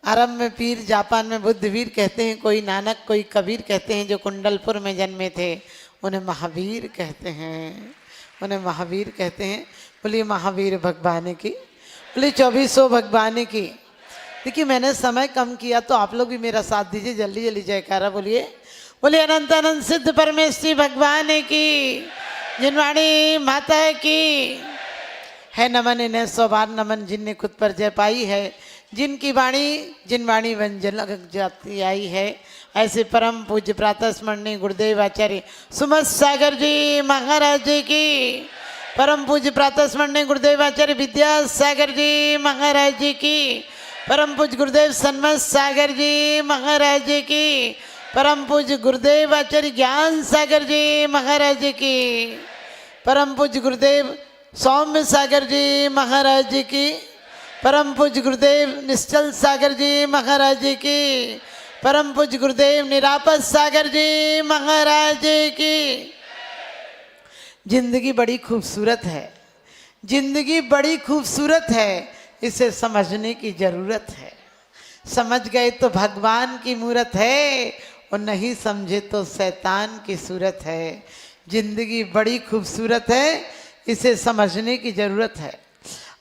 अरब में पीर, जापान में बुद्धवीर कहते हैं, कोई नानक कोई कबीर कहते हैं। जो कुंडलपुर में जन्मे थे उन्हें महावीर कहते हैं, उन्हें महावीर कहते हैं। बोलिए महावीर भगवान की, बोलिए 2400 भगवान की। देखिए मैंने समय कम किया तो आप लोग भी मेरा साथ दीजिए, जल्दी जल्दी जयकारा बोलिए। बोलिए अनंत अनंत सिद्ध परमेश्वरी भगवान की, जिनवाणी माता की है नमन। इन्हें 100 बार नमन जिनने खुद पर जय पाई है, जिनकी वाणी जिन वाणी वंजन जाती आई है। ऐसे परम पूज्य प्रातः स्मरणीय गुरुदेव आचार्य सुमत सागर जी महाराज जी की, परम पूज्य प्रातः स्मरणीय गुरुदेव आचार्य विद्यासागर जी महाराज जी की, परम पूज्य गुरुदेव सन्मत सागर जी महाराज जी की, परम पूज्य गुरुदेव आचार्य ज्ञान सागर जी महाराज जी की, परम पूज्य गुरुदेव सौम्य सागर जी महाराज जी की, परम पूज्य गुरुदेव निश्चल सागर जी महाराज जी की, परम पूज्य गुरुदेव निरापद सागर जी महाराज जी की। जिंदगी बड़ी खूबसूरत है, जिंदगी बड़ी खूबसूरत है, इसे समझने की जरूरत है। समझ गए तो भगवान की मूरत है, और नहीं समझे तो शैतान की सूरत है। जिंदगी बड़ी खूबसूरत है, इसे समझने की जरूरत है।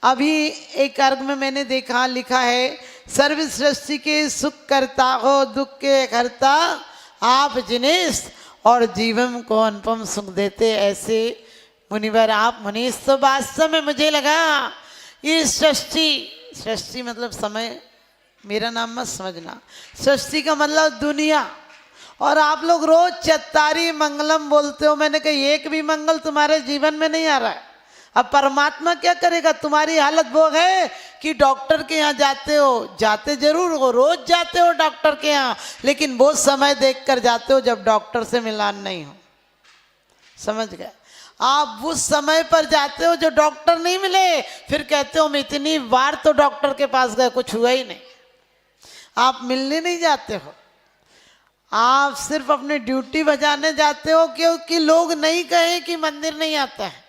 अभी एक अर्घ में मैंने देखा, लिखा है सर्व सृष्टि के सुख करता हो दुख के हरता आप जिनेश, और जीवन को अनुपम सुख देते ऐसे मुनिवर आप मुनीष। तो वास्तव में मुझे लगा ये सृष्टि, सृष्टि मतलब समय, मेरा नाम मत समझना, सृष्टि का मतलब दुनिया। और आप लोग रोज चत्तारी मंगलम बोलते हो, मैंने कहा एक भी मंगल तुम्हारे जीवन में नहीं आ रहा है। अब परमात्मा क्या करेगा? तुम्हारी हालत वो है कि डॉक्टर के यहाँ जाते हो, जाते जरूर हो, रोज जाते हो डॉक्टर के यहाँ, लेकिन वो समय देखकर जाते हो जब डॉक्टर से मिलान नहीं हो। समझ गए? आप उस समय पर जाते हो जो डॉक्टर नहीं मिले, फिर कहते हो मैं इतनी बार तो डॉक्टर के पास गए, कुछ हुआ ही नहीं। आप मिलने नहीं जाते हो, आप सिर्फ अपनी ड्यूटी बजाने जाते हो, क्योंकि लोग नहीं कहें कि मंदिर नहीं आता है।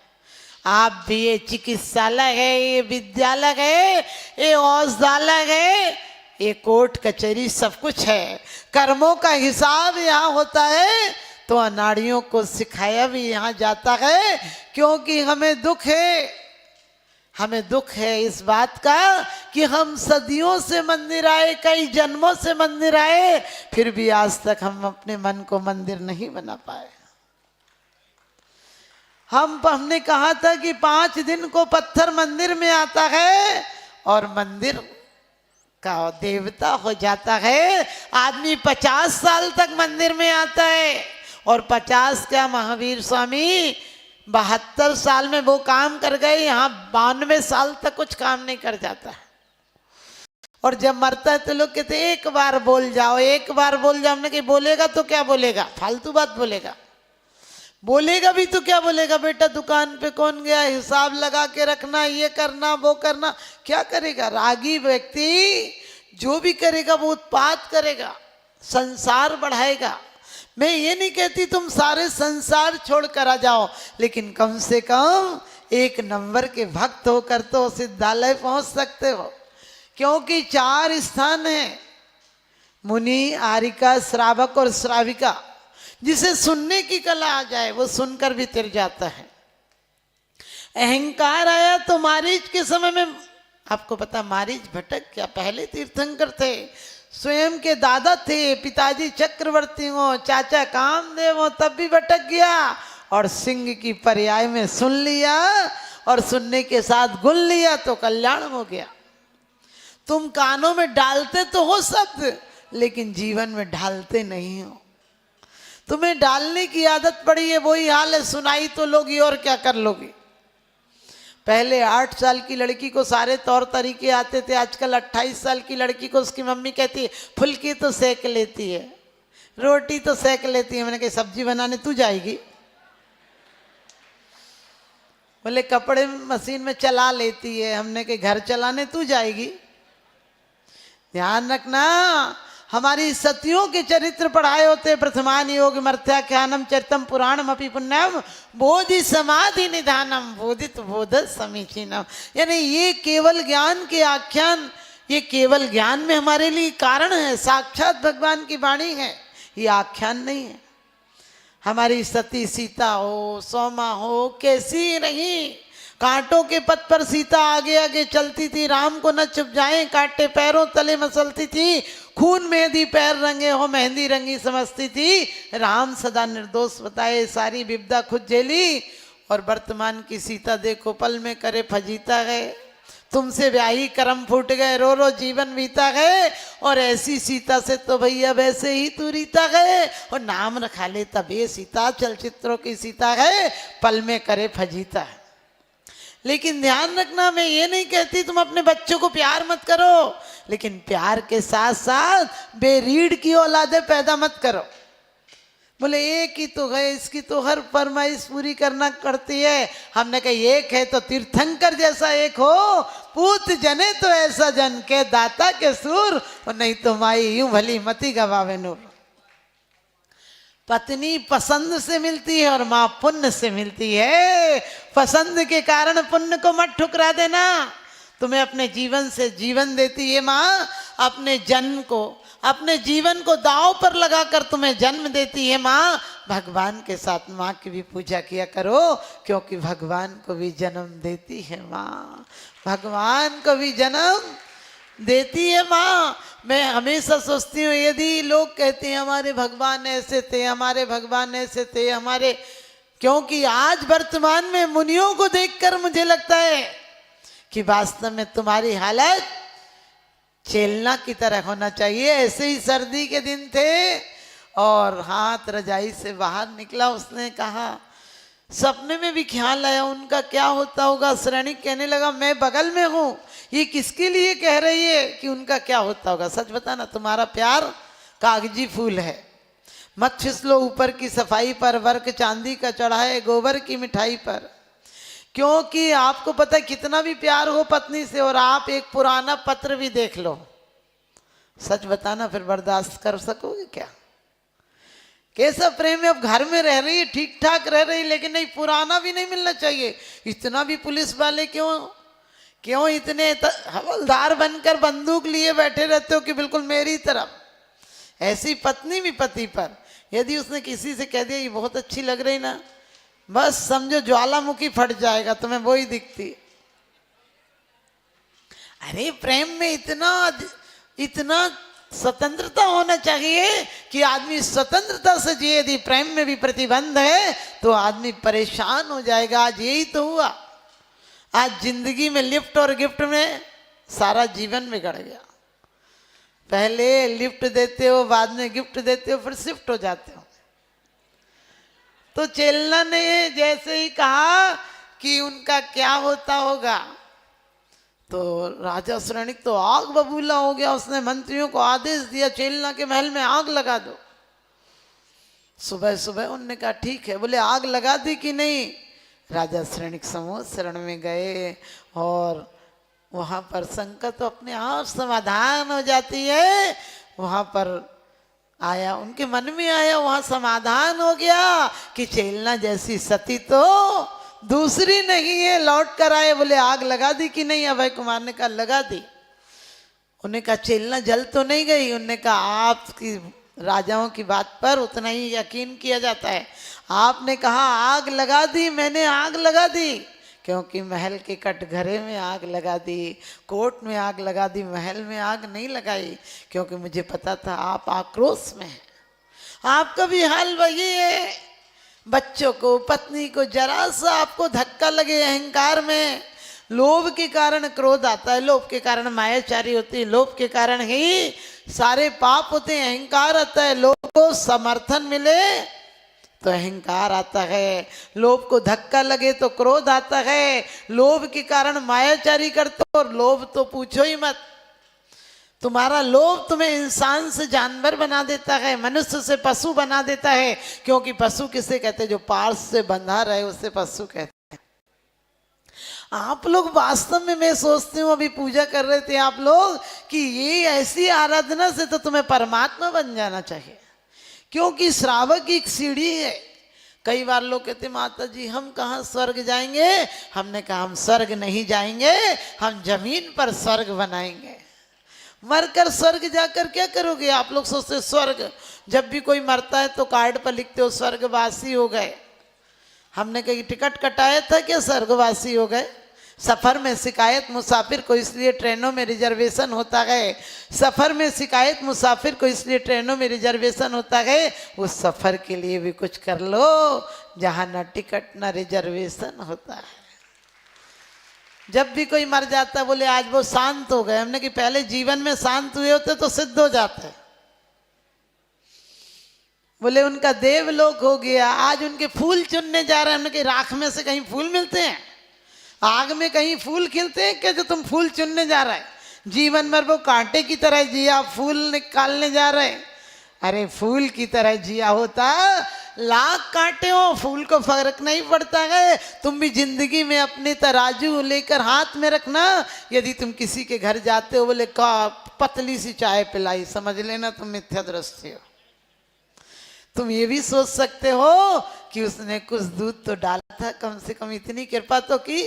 आप भी ये चिकित्सालय है, ये विद्यालय है, ये औषधालय है, ये कोर्ट कचहरी सब कुछ है। कर्मों का हिसाब यहाँ होता है, तो अनाड़ियों को सिखाया भी यहाँ जाता है। क्योंकि हमें दुख है, हमें दुख है इस बात का कि हम सदियों से मंदिर आए, कई जन्मों से मंदिर आए, फिर भी आज तक हम अपने मन को मंदिर नहीं बना पाए। हमने कहा था कि 5 दिन को पत्थर मंदिर में आता है और मंदिर का देवता हो जाता है। आदमी 50 साल तक मंदिर में आता है, और 50 क्या महावीर स्वामी 72 साल में वो काम कर गए, यहाँ 92 साल तक कुछ काम नहीं कर जाता है। और जब मरता है तो लोग कहते हैं एक बार बोल जाओ, एक बार बोल जाओ। हमने कहा बोलेगा तो क्या बोलेगा? फालतू बात बोलेगा। बोलेगा भी तो क्या बोलेगा? बेटा दुकान पे कौन गया, हिसाब लगा के रखना, ये करना वो करना। क्या करेगा? रागी व्यक्ति जो भी करेगा वो उत्पात करेगा, संसार बढ़ाएगा। मैं ये नहीं कहती तुम सारे संसार छोड़ कर आ जाओ, लेकिन कम से कम 1 नंबर के भक्त होकर तो सिद्धालय पहुंच सकते हो। क्योंकि 4 स्थान हैं, मुनि, आरिका, श्रावक और श्राविका। जिसे सुनने की कला आ जाए वो सुनकर भी तिर जाता है। अहंकार आया तो मारीच के समय में, आपको पता मारीच भटक क्या, पहले तीर्थंकर थे, स्वयं के दादा थे, पिताजी चक्रवर्ती हो, चाचा कामदेव हो, तब भी भटक गया। और सिंह की पर्याय में सुन लिया, और सुनने के साथ गुन लिया तो कल्याण हो गया। तुम कानों में डालते तो हो शब्द, लेकिन जीवन में ढालते नहीं हो। तुम्हें डालने की आदत पड़ी है, वही हाल है, सुनाई तो लोगी और क्या कर लोगी। पहले 8 साल की लड़की को सारे तौर तरीके आते थे, आजकल 28 साल की लड़की को उसकी मम्मी कहती है फुल्की तो सेक लेती है, रोटी तो सेक लेती है। मैंने कहा सब्जी बनाने तू जाएगी? बोले कपड़े मशीन में चला लेती है। हमने कहा घर चलाने तू जाएगी? ध्यान रखना, हमारी सतियों के चरित्र पढ़ाए होते। प्रथमान योग मर्थ्याख्यानम चरितम पुराणम अपि पुण्यम बोधि समाधि निधानम बोधित बोध समीचीनम। यानी ये केवल ज्ञान के आख्यान ये केवल ज्ञान में हमारे लिए कारण है, साक्षात भगवान की वाणी है, ये आख्यान नहीं है। हमारी सती सीता हो, सोमा हो, कैसी रही, कांटों के पथ पर सीता आगे आगे चलती थी, राम को न चुप जाए काटे पैरों तले मसलती थी, खून मेहंदी पैर रंगे हो मेहंदी रंगी समझती थी, राम सदा निर्दोष बताए सारी विपदा खुद झेली। और वर्तमान की सीता देखो पल में करे फजीता है, तुमसे ब्याही कर्म फूट गए, रो रो जीवन बीता गए। और ऐसी सीता से तो भैया वैसे ही तू रीता गए, और नाम रखा ले तब ये सीता चलचित्रों की सीता है, पल में करे फजीता है। लेकिन ध्यान रखना, मैं ये नहीं कहती तुम अपने बच्चों को प्यार मत करो, लेकिन प्यार के साथ साथ बेरीड की औलादें पैदा मत करो। बोले एक ही तो है, इसकी तो हर फरमाइश पूरी करना करती है। हमने कहा एक है तो तीर्थंकर जैसा एक हो, पूत जने तो ऐसा जन के दाता के सुर, और नहीं तो माई यूं भली मती गवावे नूर। पत्नी पसंद से मिलती है और माँ पुण्य से मिलती है। पसंद के कारण पुण्य को मत ठुकरा देना। तुम्हें अपने जीवन से जीवन देती है माँ, अपने जन्म को, अपने जीवन को दांव पर लगाकर तुम्हें जन्म देती है माँ। भगवान के साथ माँ की भी पूजा किया करो, क्योंकि भगवान को भी जन्म देती है माँ, भगवान को भी जन्म देती है माँ। मैं हमेशा सोचती हूँ, यदि लोग कहते हैं हमारे भगवान ऐसे थे, हमारे भगवान ऐसे थे, हमारे, क्योंकि आज वर्तमान में मुनियों को देखकर मुझे लगता है कि वास्तव में तुम्हारी हालत चेलना की तरह होना चाहिए। ऐसे ही सर्दी के दिन थे और हाथ रजाई से बाहर निकला, उसने कहा, सपने में भी ख्याल आया उनका क्या होता होगा। श्रेणिक कहने लगा मैं बगल में हूँ, ये किसके लिए कह रही है कि उनका क्या होता होगा। सच बताना, तुम्हारा प्यार कागजी फूल है, मत फिसलो ऊपर की सफाई पर, वर्क चांदी का चढ़ाए गोबर की मिठाई पर। क्योंकि आपको पता है कितना भी प्यार हो पत्नी से, और आप एक पुराना पत्र भी देख लो, सच बताना फिर बर्दाश्त कर सकोगे क्या? कैसा प्रेम है। अब घर में रह रही है, ठीक ठाक रह रही, लेकिन नहीं, पुराना भी नहीं मिलना चाहिए। इतना भी पुलिस वाले क्यों इतने हवलदार बनकर बंदूक लिए बैठे रहते हो कि बिल्कुल मेरी तरफ। ऐसी पत्नी भी पति पर, यदि उसने किसी से कह दिया ये बहुत अच्छी लग रही ना, बस समझो ज्वालामुखी फट जाएगा, तुम्हें वही दिखती। अरे प्रेम में इतना स्वतंत्रता होना चाहिए कि आदमी स्वतंत्रता से जिए। यदि प्रेम में भी प्रतिबंध है तो आदमी परेशान हो जाएगा। आज यही तो हुआ, आज जिंदगी में लिफ्ट और गिफ्ट में सारा जीवन बिगड़ गया। पहले लिफ्ट देते हो, बाद में गिफ्ट देते हो, फिर शिफ्ट हो जाते हो। तो चेलना ने जैसे ही कहा कि उनका क्या होता होगा, तो राजा श्रेणिक तो आग बबूला हो गया। उसने मंत्रियों को आदेश दिया चेलना के महल में आग लगा दो। सुबह सुबह उनने कहा ठीक है। बोले आग लगा दी कि नहीं? राजा श्रेणिक समूह शरण में गए और वहाँ पर संकट तो अपने आप समाधान हो जाती है। वहाँ पर आया, उनके मन में आया, वहाँ समाधान हो गया कि चेलना जैसी सती तो दूसरी नहीं है, लौट कर आए। बोले आग लगा दी कि नहीं? अभय कुमार ने कहा लगा दी। उन्हें कहा चेलना जल तो नहीं गई? उन्होंने कहा आपकी राजाओं की बात पर उतना ही यकीन किया जाता है। आपने कहा आग लगा दी, मैंने आग लगा दी, क्योंकि महल के कटघरे में आग लगा दी, कोर्ट में आग लगा दी, महल में आग नहीं लगाई, क्योंकि मुझे पता था आप आक्रोश में हैं। आपका भी हाल वही है। बच्चों को, पत्नी को जरा सा आपको धक्का लगे अहंकार में, लोभ के कारण क्रोध आता है, लोभ के कारण मायाचारी होती है, लोभ के कारण ही सारे पाप होते हैं। अहंकार आता है, लोभ को समर्थन मिले तो अहंकार आता है, लोभ को धक्का लगे तो क्रोध आता है, लोभ के कारण मायाचारी करते हो, और लोभ तो पूछो ही मत। तुम्हारा लोभ तुम्हें इंसान से जानवर बना देता है, मनुष्य से पशु बना देता है। क्योंकि पशु किसे कहते हैं? जो पार्स से बंधा रहे उसे पशु कहते हैं। आप लोग वास्तव में, मैं सोचती हूँ, अभी पूजा कर रहे थे आप लोग, कि ये ऐसी आराधना से तो तुम्हें परमात्मा बन जाना चाहिए। क्योंकि श्रावक की एक सीढ़ी है। कई बार लोग कहते माता जी हम कहाँ स्वर्ग जाएंगे? हमने कहा हम स्वर्ग नहीं जाएंगे, हम जमीन पर स्वर्ग बनाएंगे। मरकर स्वर्ग जाकर क्या करोगे? आप लोग सोचते स्वर्ग, जब भी कोई मरता है तो कार्ड पर लिखते हो स्वर्गवासी हो गए। हमने कहीं टिकट कटाया था क्या स्वर्गवासी हो गए? सफ़र में शिकायत मुसाफिर को इसलिए ट्रेनों में रिजर्वेशन होता है, सफ़र में शिकायत मुसाफिर को इसलिए ट्रेनों में रिजर्वेशन होता है। उस सफ़र के लिए भी कुछ कर लो जहाँ न टिकट न रिजर्वेशन होता है। जब भी कोई मर जाता है बोले आज वो शांत हो गए। हमने कि पहले जीवन में शांत हुए होते तो सिद्ध हो जाते। बोले उनका देवलोक हो गया, आज उनके फूल चुनने जा रहे हैं। हमने कि राख में से कहीं फूल मिलते हैं? आग में कहीं फूल खिलते हैं क्या जो तुम फूल चुनने जा रहे हैं? जीवन में वो कांटे की तरह जिया, फूल निकालने जा रहे हैं। अरे फूल की तरह जिया होता, लाख कांटे हो फूल को फर्क नहीं पड़ता है। तुम भी जिंदगी में अपने तराजू लेकर हाथ में रखना। यदि तुम किसी के घर जाते हो बोले का पतली सी चाय पिलाई, समझ लेना तुम मिथ्या दृष्टि हो। तुम ये भी सोच सकते हो कि उसने कुछ दूध तो डाला था, कम से कम इतनी कृपा तो की।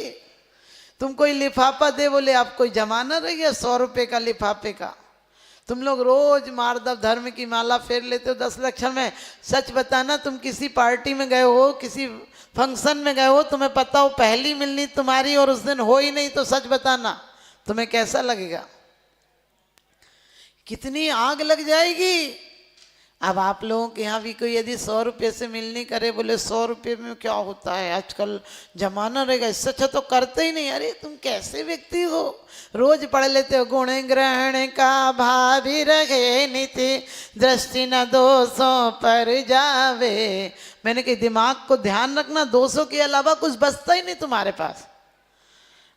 तुम कोई लिफाफा दे बोले आप कोई जमाना रह गया 100 रुपये का लिफाफे का। तुम लोग रोज मारदव धर्म की माला फेर लेते हो 10 लक्षण में। सच बताना, तुम किसी पार्टी में गए हो, किसी फंक्शन में गए हो, तुम्हें पता हो पहली मिलनी तुम्हारी और उस दिन हो ही नहीं, तो सच बताना तुम्हें कैसा लगेगा? कितनी आग लग जाएगी। अब आप लोगों के यहाँ भी कोई यदि 100 रुपये से मिलनी करे बोले 100 रुपये में क्या होता है, आजकल जमाना रहेगा, इससे अच्छा तो करते ही नहीं। अरे तुम कैसे व्यक्ति हो? रोज पढ़ लेते हो गुण ग्रहण का भावी रहे नीति, दृष्टि न दोषों पर जावे। मैंने कहा दिमाग को ध्यान रखना, दोषों के अलावा कुछ बचता ही नहीं तुम्हारे पास,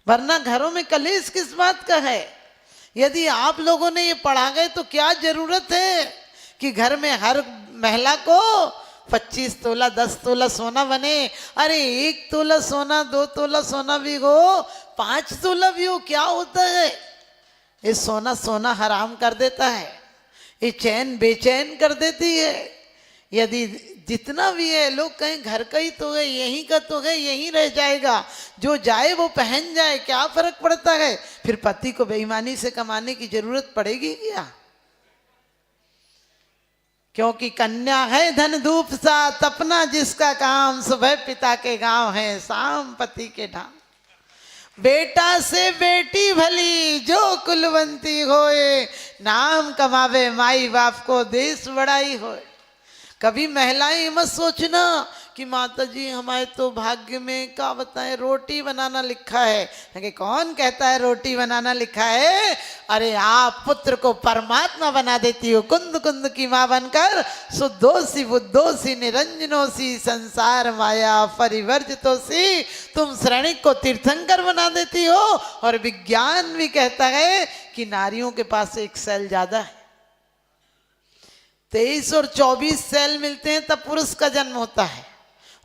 वरना घरों में कलेश किस बात का है। यदि आप लोगों ने ये पढ़ा गए तो क्या जरूरत है कि घर में हर महिला को 25 तोला 10 तोला सोना बने। अरे 1 तोला सोना 2 तोला सोना भी हो, 5 तोला भी हो, क्या होता है? ये सोना सोना हराम कर देता है, ये चैन बेचैन कर देती है। यदि जितना भी है लोग कहें घर का ही तो है, यहीं का तो है, यहीं रह जाएगा, जो जाए वो पहन जाए, क्या फर्क पड़ता है? फिर पति को बेईमानी से कमाने की जरूरत पड़ेगी क्या? क्योंकि कन्या है धन धूप सा तपना जिसका काम, सुबह पिता के गांव है शाम पति के धाम। बेटा से बेटी भली जो कुलवंती होए, नाम कमावे माई बाप को देश बड़ाई होए। कभी महिलाएं मत सोचना कि माता जी हमारे तो भाग्य में क्या बताएं रोटी बनाना लिखा है। कि कौन कहता है रोटी बनाना लिखा है? अरे आप पुत्र को परमात्मा बना देती हो, कुंद कुंद की माँ बनकर, शुद्धोसी बुद्धोसी निरंजनोसी संसार माया परिवर्जितोसी। तुम श्रेणिक को तीर्थंकर बना देती हो। और विज्ञान भी कहता है कि नारियों के पास एक सेल ज्यादा है, 23 और 24 सेल मिलते हैं तब पुरुष का जन्म होता है,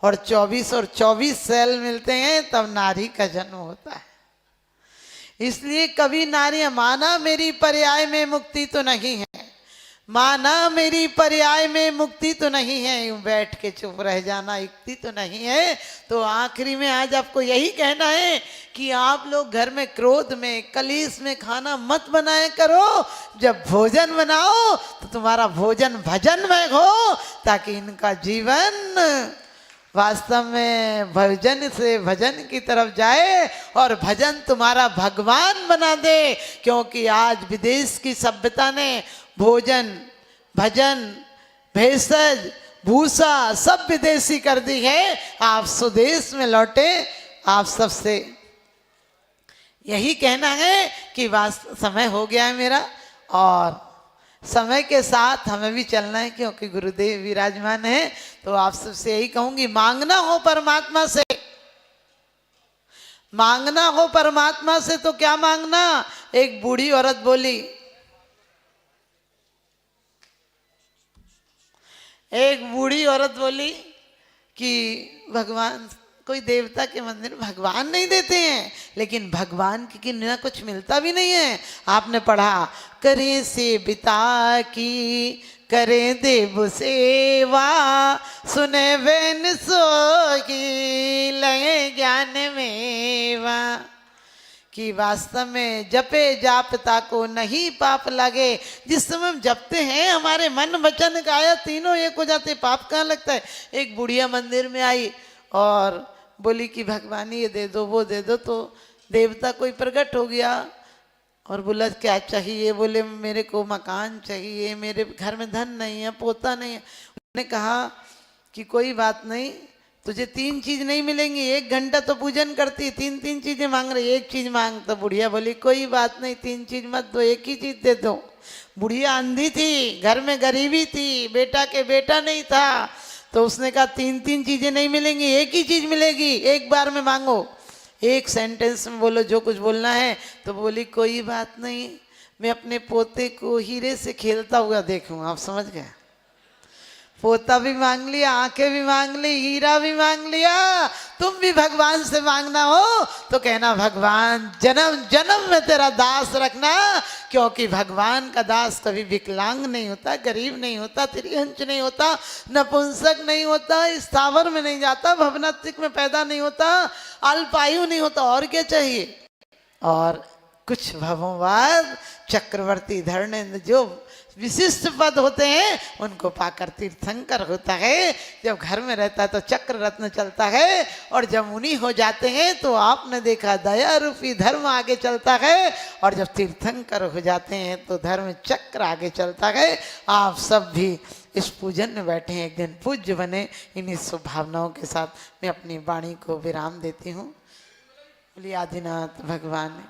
और 24 और 24 सेल मिलते हैं तब नारी का जन्म होता है। इसलिए कभी नारी माना मेरी पर्याय में मुक्ति तो नहीं है, माना मेरी पर्याय में मुक्ति तो नहीं है, यूं बैठ के चुप रह जाना युक्ति तो नहीं है। तो आखिरी में आज आपको यही कहना है कि आप लोग घर में क्रोध में कलीस में खाना मत बनाया करो। जब भोजन बनाओ तो तुम्हारा भोजन भजनमय हो, ताकि इनका जीवन वास्तव में भजन से भजन की तरफ जाए और भजन तुम्हारा भगवान बना दे। क्योंकि आज विदेश की सभ्यता ने भोजन भजन भेषज भूसा सब विदेशी कर दी है। आप स्वदेश में लौटे। आप सबसे यही कहना है कि समय हो गया है मेरा, और समय के साथ हमें भी चलना है, क्योंकि गुरुदेव विराजमान है। तो आप सबसे यही कहूंगी, मांगना हो परमात्मा से, मांगना हो परमात्मा से तो क्या मांगना। एक बूढ़ी औरत बोली, एक बूढ़ी औरत बोली कि भगवान, कोई देवता के मंदिर भगवान नहीं देते हैं, लेकिन भगवान की ना कुछ मिलता भी नहीं है। आपने पढ़ा, करे से बिता की करे देव सेवा, सुने बेन सोगी लगे ज्ञान मेवा। कि वास्तव में जपे जाप ताको नहीं पाप लगे। जिस समय हम जपते हैं हमारे मन वचन काया तीनों एक हो जाते, पाप कहाँ लगता है। एक बुढ़िया मंदिर में आई और बोली कि भगवान ये दे दो वो दे दो, तो देवता कोई प्रकट हो गया और बोला क्या चाहिए। बोले मेरे को मकान चाहिए, मेरे घर में धन नहीं है, पोता नहीं है। उन्होंने कहा कि कोई बात नहीं, तुझे 3 चीज नहीं मिलेंगी, 1 घंटा तो पूजन करती, 3 चीजें मांग रही, 1 चीज मांग। तो बुढ़िया बोली कोई बात नहीं, 3 चीज मत दो, 1 ही चीज दे दो। बुढ़िया अंधी थी, घर में गरीबी थी, बेटा के बेटा नहीं था, तो उसने कहा 3 चीजें नहीं मिलेंगी, 1 ही चीज मिलेगी, एक बार में मांगो, 1 सेंटेंस में बोलो जो कुछ बोलना है। तो बोली कोई बात नहीं, मैं अपने पोते को हीरे से खेलता हुआ देखूंगा। आप समझ गए, पोता भी मांग लिया, आंखें भी मांग ली, हीरा भी मांग लिया। तुम भी भगवान से मांगना हो तो कहना भगवान जन्म जन्म में तेरा दास रखना, क्योंकि भगवान का दास कभी विकलांग नहीं होता, गरीब नहीं होता, त्रिहंच नहीं होता, नपुंसक नहीं होता, स्थावर में नहीं जाता, भवनात्रिक में पैदा नहीं होता, अल्पायु नहीं होता। और क्या चाहिए। और कुछ भवों बाद चक्रवर्ती धर्मेंद्र जो विशिष्ट पद होते हैं उनको पाकर तीर्थंकर होता है। जब घर में रहता है तो चक्र रत्न चलता है, और जब मुनि हो जाते हैं तो आपने देखा दया रूपी धर्म आगे चलता है, और जब तीर्थंकर हो जाते हैं तो धर्म चक्र आगे चलता है। आप सब भी इस पूजन में बैठे हैं, एक दिन पूज्य बने। इन्हीं शुभ भावनाओं के साथ मैं अपनी वाणी को विराम देती हूँ। बोलिए आदिनाथ भगवान।